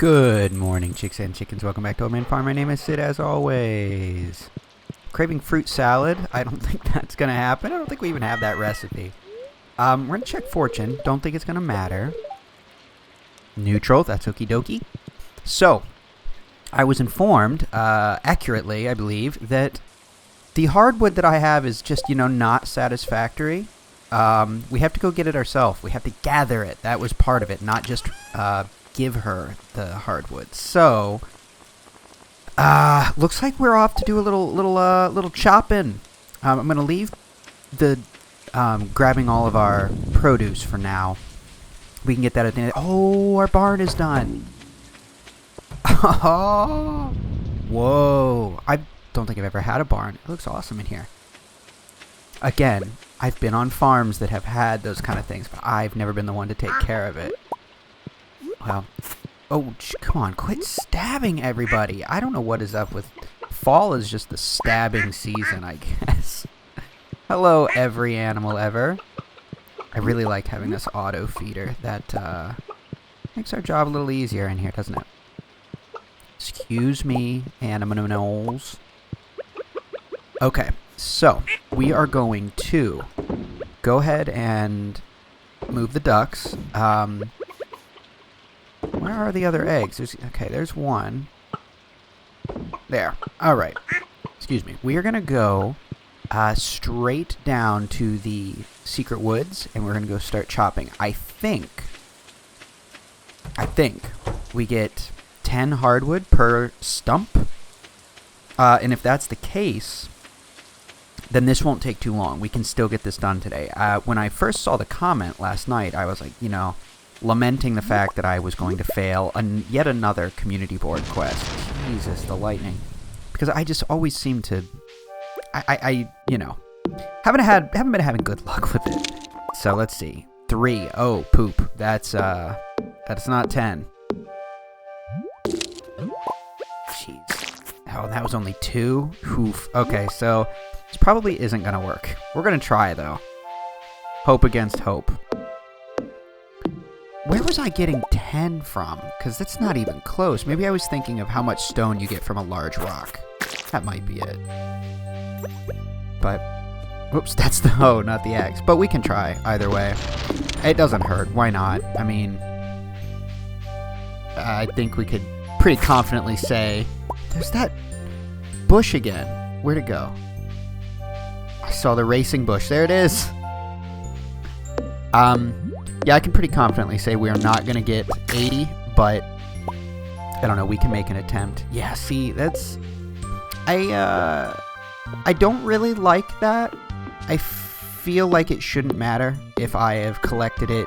Good morning, chicks and chickens. Welcome back to Old Man Farm. My name is Sid, as always. Craving fruit salad. I don't think that's going to happen. I don't think we even have that recipe. We're going to check fortune. Don't think it's going to matter. Neutral. That's okie dokie. So, I was informed, accurately, I believe, that the hardwood that I have is just, not satisfactory. We have to go get it ourselves. We have to gather it. That was part of it, not just give her the hardwood. So, looks like we're off to do a little chopping. I'm gonna leave the grabbing all of our produce for now. We can get that at the end. Oh, our barn is done. Oh, whoa! I don't think I've ever had a barn. It looks awesome in here. Again, I've been on farms that have had those kind of things, but I've never been the one to take care of it. Well, oh, come on, quit stabbing everybody. I don't know what is up with... Fall is just the stabbing season, I guess. Hello, every animal ever. I really like having this auto feeder. That makes our job a little easier in here, doesn't it? Excuse me, animals. Okay, so we are going to go ahead and move the ducks. Where are the other eggs? There's one. There. Alright. Excuse me. We are going to go straight down to the secret woods, and we're going to go start chopping. I think we get 10 hardwood per stump. And if that's the case, then this won't take too long. We can still get this done today. When I first saw the comment last night, I was like, lamenting the fact that I was going to fail yet another community board quest. Jesus, the lightning. Because I just always seem to... I haven't been having good luck with it. So let's see. 3. Oh, poop. That's not 10. Jeez. Oh, that was only 2? Oof. Okay, so this probably isn't going to work. We're going to try, though. Hope against hope. Where was I getting 10 from? Because that's not even close. Maybe I was thinking of how much stone you get from a large rock. That might be it. But, whoops, that's the O, not the X. But we can try either way. It doesn't hurt. Why not? I mean, I think we could pretty confidently say, there's that bush again. Where'd it go? I saw the racing bush. There it is. Yeah, I can pretty confidently say we are not going to get 80, but I don't know, we can make an attempt. Yeah, see, that's... I don't really like that. I feel like it shouldn't matter if I have collected it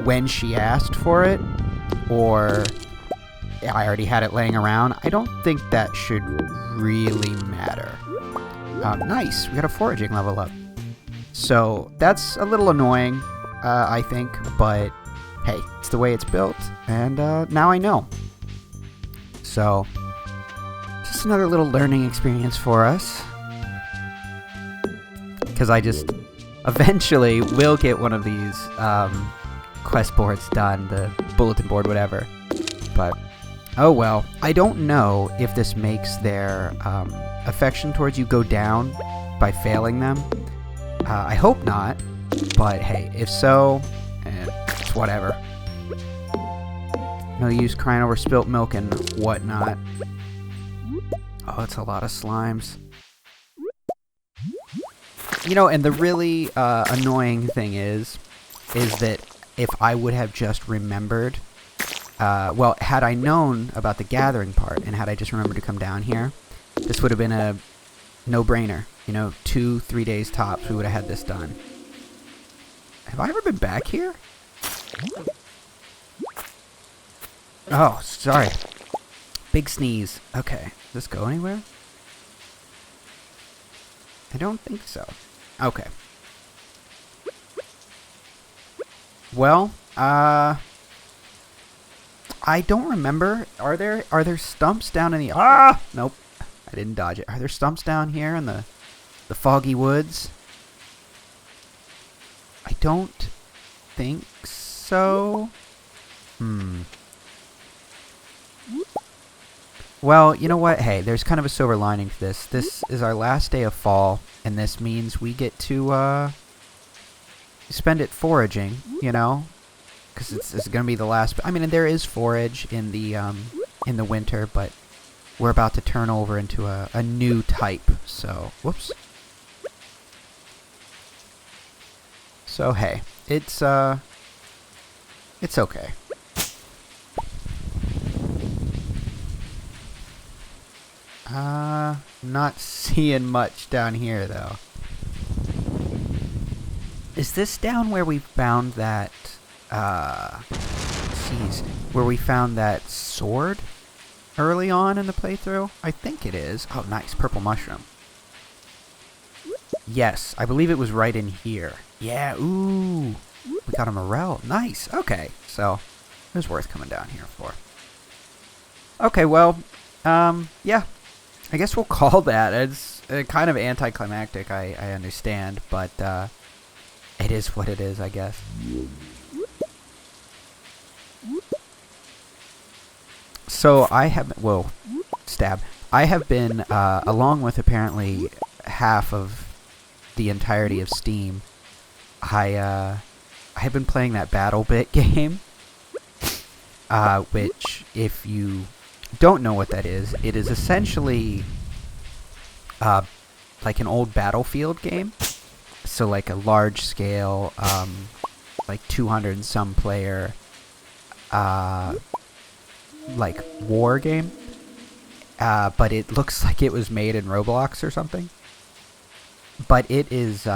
when she asked for it, or I already had it laying around. I don't think that should really matter. Nice, we got a foraging level up. So, that's a little annoying, I think, but hey, it's the way it's built, and now I know. So, just another little learning experience for us. Because I just eventually will get one of these quest boards done, the bulletin board, whatever. But, oh well. I don't know if this makes their affection towards you go down by failing them. I hope not, but hey, if so, it's whatever. No use crying over spilt milk and whatnot. Oh, it's a lot of slimes. And the really annoying thing is that if I would have just remembered, well, had I known about the gathering part, and had I just remembered to come down here, this would have been a no-brainer. 2-3 days tops, we would have had this done. Have I ever been back here? Oh, sorry. Big sneeze. Okay. Does this go anywhere? I don't think so. Okay. Well, I don't remember. Are there stumps down in the... Ah! Nope. I didn't dodge it. Are there stumps down here in the foggy woods? I don't think so. Well, you know what? Hey, there's kind of a silver lining to this. This is our last day of fall, and this means we get to spend it foraging, you know? Because it's going to be the last... I mean, there is forage in the winter, but we're about to turn over into a new type, so... Whoops. So, hey, it's okay. Not seeing much down here, though. Is this down where we found that, jeez, where we found that sword early on in the playthrough? I think it is. Oh, nice, purple mushroom. Yes, I believe it was right in here. Yeah, ooh, we got a morel. Nice, okay, so it was worth coming down here for. Okay, well, yeah, I guess we'll call that. It's kind of anticlimactic, I understand, but it is what it is, I guess. So I have, whoa, stab. I have been, along with apparently half of the entirety of Steam, I have been playing that BattleBit game, which, if you don't know what that is, it is essentially like an old Battlefield game. So like a large scale, like 200 and some player, like war game. But it looks like it was made in Roblox or something. But it is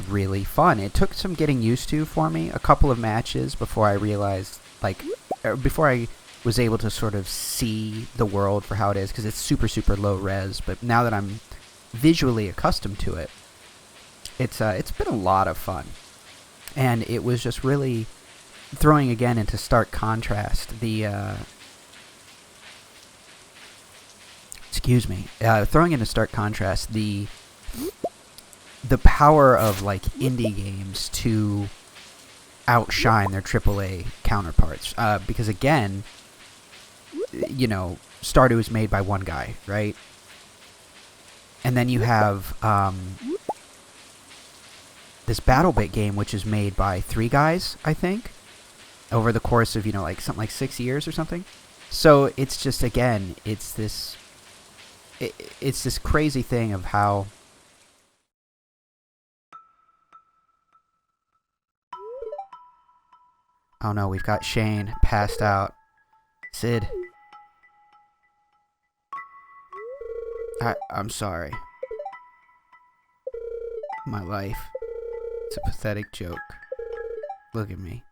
really fun. It took some getting used to for me, a couple of matches before I realized, like, before I was able to sort of see the world for how it is, because it's super, super low res. But now that I'm visually accustomed to it, it's been a lot of fun. And it was just really throwing again into stark contrast the, throwing into stark contrast the power of, like, indie games to outshine their AAA counterparts. Because, again, you know, Stardew is made by one guy, right? And then you have this BattleBit game, which is made by 3 guys, I think, over the course of, you know, like, something like 6 years or something. So it's just, again, it's this crazy thing of how... Oh no, we've got Shane passed out. Sid. I'm sorry. My life. It's a pathetic joke. Look at me.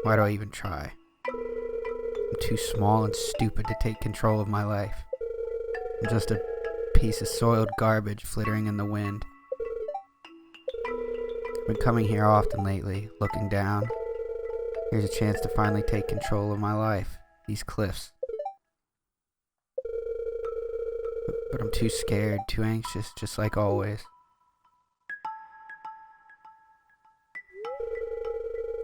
Why do I even try? I'm too small and stupid to take control of my life. I'm just a piece of soiled garbage flittering in the wind. I've been coming here often lately, looking down. Here's a chance to finally take control of my life. These cliffs. But I'm too scared, too anxious, just like always.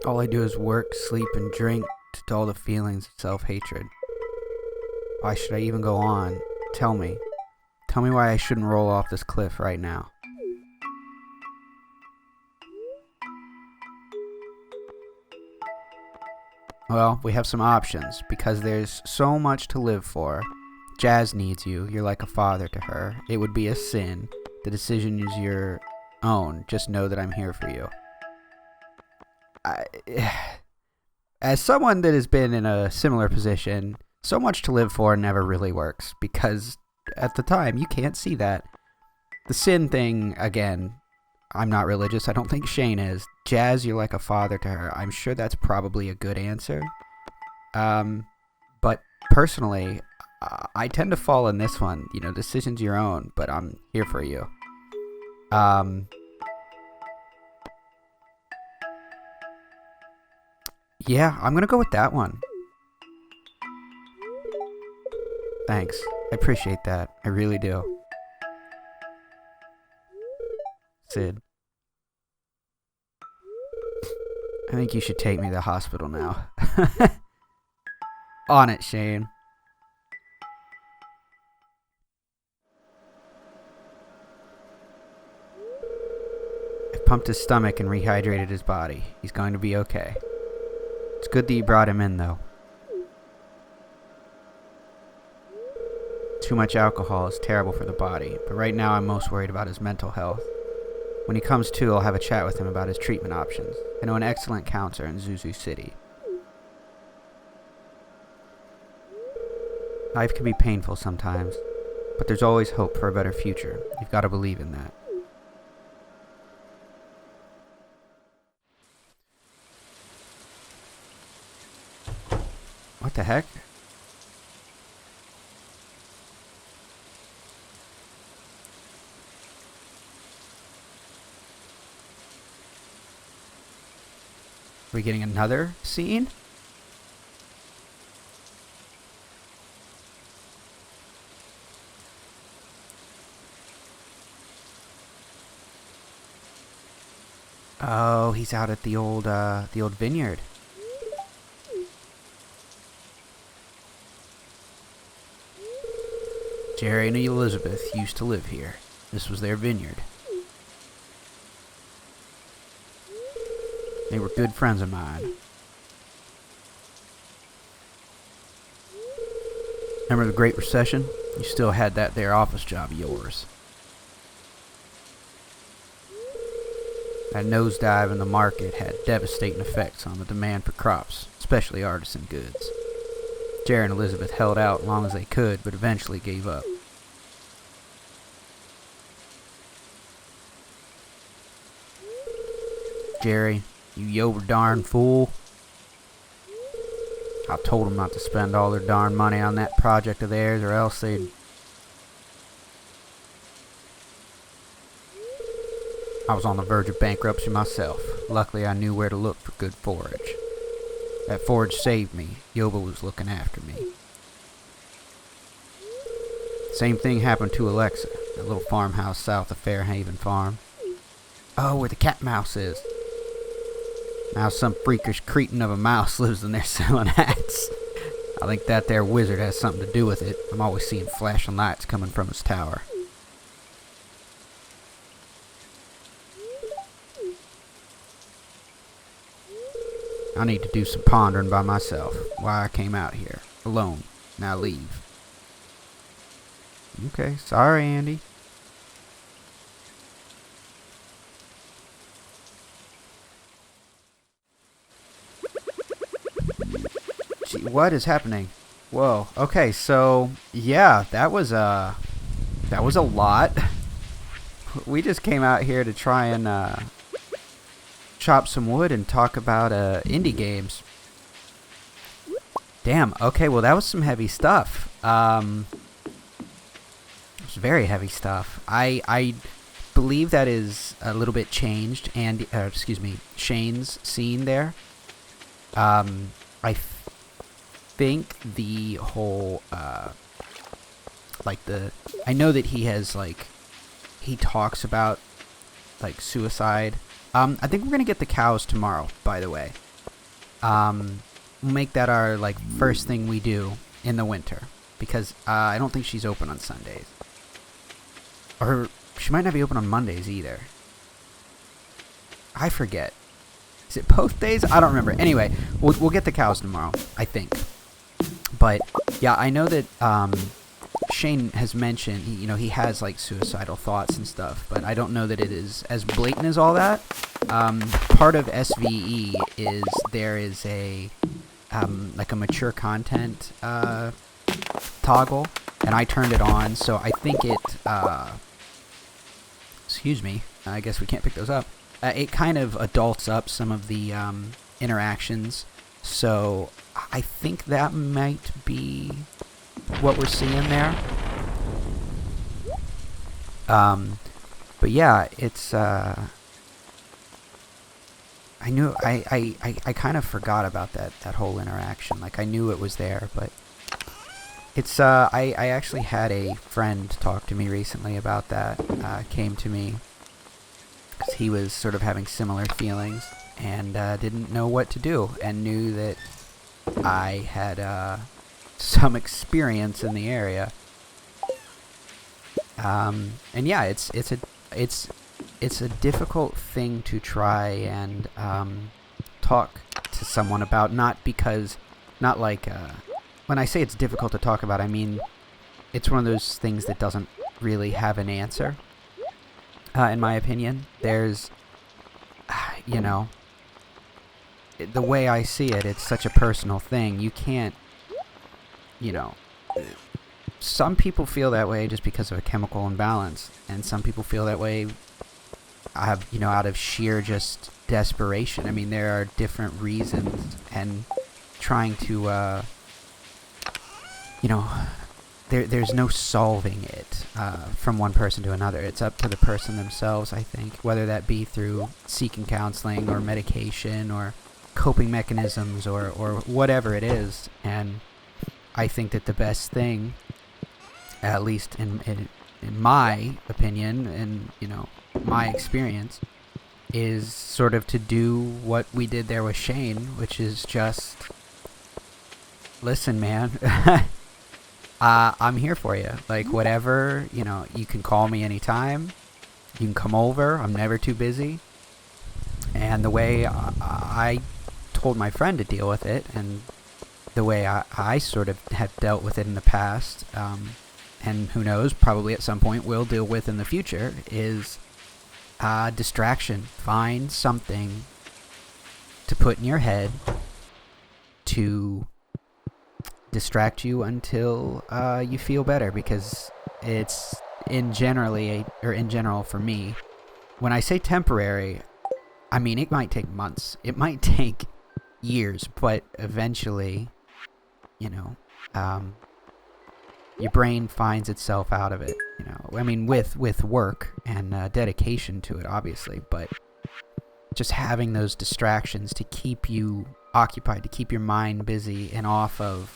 All I do is work, sleep, and drink to dull the feelings of self-hatred. Why should I even go on? Tell me. Tell me why I shouldn't roll off this cliff right now. Well, we have some options, because there's so much to live for. Jazz needs you. You're like a father to her. It would be a sin. The decision is your own. Just know that I'm here for you. As someone that has been in a similar position, so much to live for never really works, because at the time, you can't see that. The sin thing, again, I'm not religious. I don't think Shane is. Jazz, you're like a father to her. I'm sure that's probably a good answer. But personally, I tend to fall in this one. You know, decision's your own, but I'm here for you. Yeah, I'm gonna go with that one. Thanks. I appreciate that. I really do. Sid. I think you should take me to the hospital now. On it, Shane. pumped his stomach and rehydrated his body. He's going to be okay. It's good that you brought him in, though. Too much alcohol is terrible for the body, but right now I'm most worried about his mental health. When he comes to, I'll have a chat with him about his treatment options. I know an excellent counselor in Zuzu City. Life can be painful sometimes, but there's always hope for a better future. You've got to believe in that. What the heck? Are we getting another scene? Oh, he's out at the old vineyard. Jerry and Elizabeth used to live here. This was their vineyard. They were good friends of mine. Remember the Great Recession? You still had that there office job of yours. That nosedive in the market had devastating effects on the demand for crops, especially artisan goods. Jerry and Elizabeth held out as long as they could, but eventually gave up. Jerry, you darn fool. I told them not to spend all their darn money on that project of theirs, or else they'd... I was on the verge of bankruptcy myself. Luckily, I knew where to look for good forage. That forage saved me. Yoba was looking after me. Same thing happened to Alexa, that little farmhouse south of Fairhaven Farm. Oh, where the cat mouse is. Now some freakish cretin of a mouse lives in there selling hats. I think that there wizard has something to do with it. I'm always seeing flashing lights coming from his tower. I need to do some pondering by myself. Why I came out here. Alone. Now leave. Okay, sorry, Andy. Gee, what is happening? Whoa. Okay, so yeah, that was a lot. We just came out here to try and chop some wood and talk about indie games. Damn. Okay, well that was some heavy stuff. It was very heavy stuff. I believe that is a little bit changed, and excuse me, Shane's scene there. I think the whole I know that he has he talks about suicide. I think we're gonna get the cows tomorrow, by the way. We'll make that our first thing we do in the winter, because I don't think she's open on Sundays, or she might not be open on Mondays either. I forget. Is it both days? I don't remember. Anyway, we'll get the cows tomorrow, I think. But yeah, I know that Shane has mentioned he has suicidal thoughts and stuff, but I don't know that it is as blatant as all that. Part of SVE is there is a a mature content toggle, and I turned it on, so I think it excuse me, I guess we can't pick those up. It kind of adults up some of the interactions, so I think that might be what we're seeing there. But yeah, it's I knew I kind of forgot about that whole interaction. I knew it was there, but it's I actually had a friend talk to me recently about that. Came to me because he was sort of having similar feelings and didn't know what to do, and knew that I had some experience in the area. And yeah, it's it's a difficult thing to try and talk to someone about. Not like when I say it's difficult to talk about, I mean it's one of those things that doesn't really have an answer. In my opinion, there's, you know, the way I see it, it's such a personal thing. You can't, you know, some people feel that way just because of a chemical imbalance, and some people feel that way, out of sheer just desperation. I mean, there are different reasons, and trying to, there's no solving it from one person to another. It's up to the person themselves, I think, whether that be through seeking counseling or medication or coping mechanisms or whatever it is. And I think that the best thing, at least in my opinion and, my experience, is sort of to do what we did there with Shane, which is just, listen, man, I'm here for you. Like, whatever, you can call me anytime. You can come over. I'm never too busy. And the way I told my friend to deal with it, and the way I sort of have dealt with it in the past, and who knows, probably at some point will deal with in the future, is distraction. Find something to put in your head to distract you until you feel better, because it's in general for me, when I say temporary, I mean it might take months, it might take years, but eventually, your brain finds itself out of it. I mean, with work and dedication to it, obviously, but just having those distractions to keep you occupied, to keep your mind busy and off of,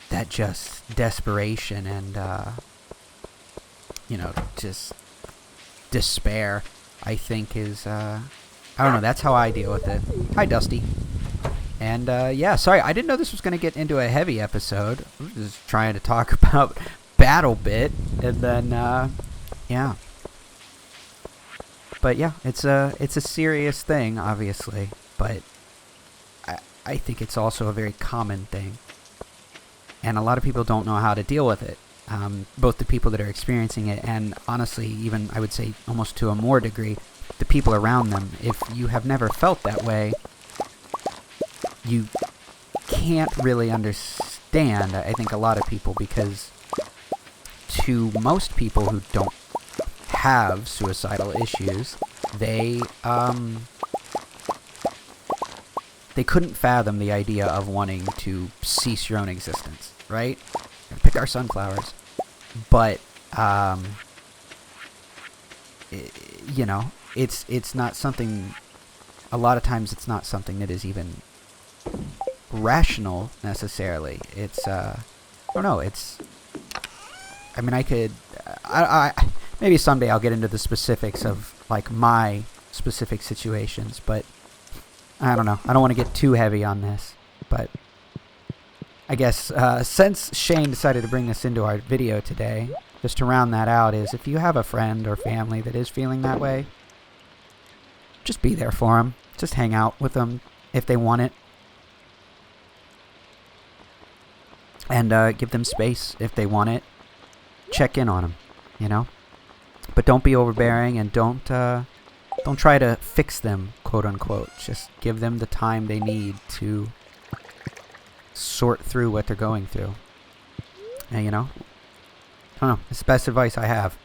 that just desperation and, just despair, I think is, I don't know, that's how I deal with it. Hi, Dusty. And, sorry, I didn't know this was going to get into a heavy episode. I was just trying to talk about Battle Bit, and then, yeah. But, yeah, it's a serious thing, obviously, but I think it's also a very common thing. And a lot of people don't know how to deal with it. Both the people that are experiencing it and, honestly, even, I would say, almost to a more degree, the people around them. If you have never felt that way, you can't really understand, I think, a lot of people, because to most people who don't have suicidal issues, they couldn't fathom the idea of wanting to cease your own existence, right? Pick our sunflowers. But, it's not something, a lot of times it's not something that is even rational necessarily. It's I don't know, it's, I mean, I maybe someday I'll get into the specifics of like my specific situations, but I don't know, I don't want to get too heavy on this. But I guess since Shane decided to bring this into our video today, just to round that out, is if you have a friend or family that is feeling that way, just be there for them. Just hang out with them if they want it. And give them space if they want it. Check in on them, But don't be overbearing, and don't try to fix them, quote unquote. Just give them the time they need to sort through what they're going through. And, I don't know. It's the best advice I have.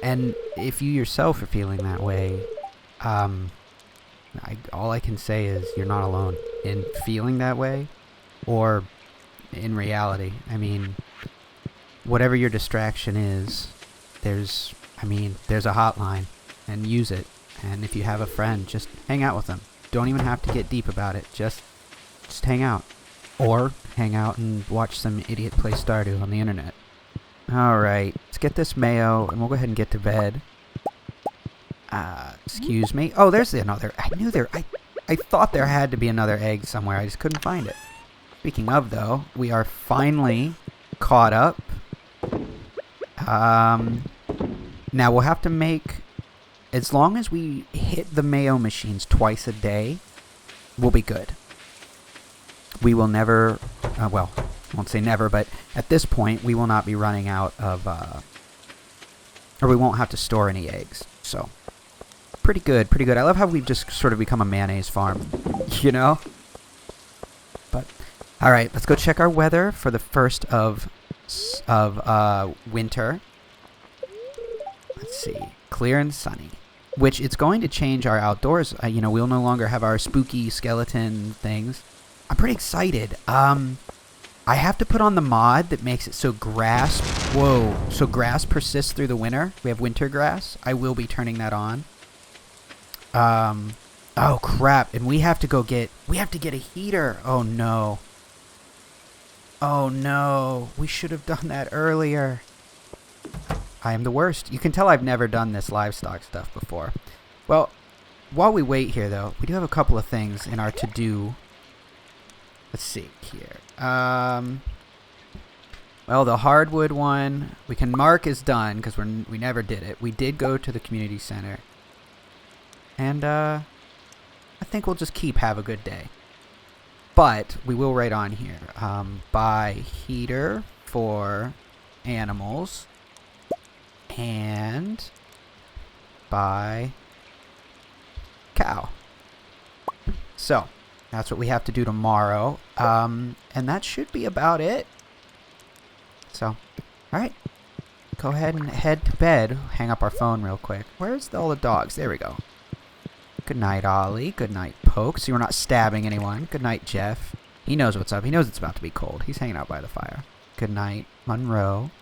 And if you yourself are feeling that way, all I can say is you're not alone in feeling that way, or in reality. I mean, whatever your distraction is, there's a hotline, and use it. And if you have a friend, just hang out with them. Don't even have to get deep about it. Just hang out. Or hang out and watch some idiot play Stardew on the internet. Alright, let's get this mayo, and we'll go ahead and get to bed. Excuse me. Oh, there's another. I thought there had to be another egg somewhere. I just couldn't find it. Speaking of, though, we are finally caught up. Now we'll have to make, as long as we hit the mayo machines twice a day, we'll be good. We will never, well, I won't say never, but at this point we will not be running out of, or we won't have to store any eggs. So, pretty good, pretty good. I love how we've just sort of become a mayonnaise farm, you know? But, alright, let's go check our weather for the first of winter. Let's see, clear and sunny. Which, it's going to change our outdoors. You know, we'll no longer have our spooky skeleton things. I'm pretty excited. I have to put on the mod that makes it so grass... Whoa. So grass persists through the winter. We have winter grass. I will be turning that on. Oh, crap. And we have to go get... We have to get a heater. Oh, no. Oh, no. We should have done that earlier. I am the worst. You can tell I've never done this livestock stuff before. Well, while we wait here, though, we do have a couple of things in our to-do. Let's see here. Well, the hardwood one, we can mark as done because we never did it. We did go to the community center. And I think we'll just keep have a good day. But we will write on here. Buy heater for animals. And buy cow. So, that's what we have to do tomorrow. And that should be about it. So, alright. Go ahead and head to bed. Hang up our phone real quick. Where's all the dogs? There we go. Good night, Ollie. Good night, Poke. So you're not stabbing anyone. Good night, Jeff. He knows what's up. He knows it's about to be cold. He's hanging out by the fire. Good night, Monroe.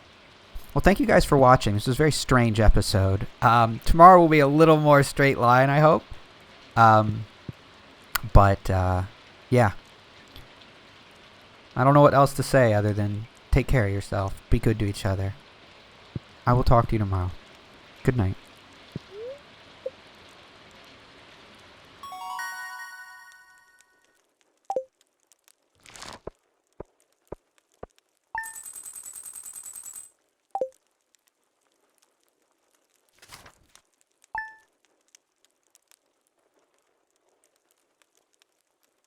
Well, thank you guys for watching. This was a very strange episode. Tomorrow will be a little more straight line, I hope. But, yeah. I don't know what else to say other than take care of yourself. Be good to each other. I will talk to you tomorrow. Good night.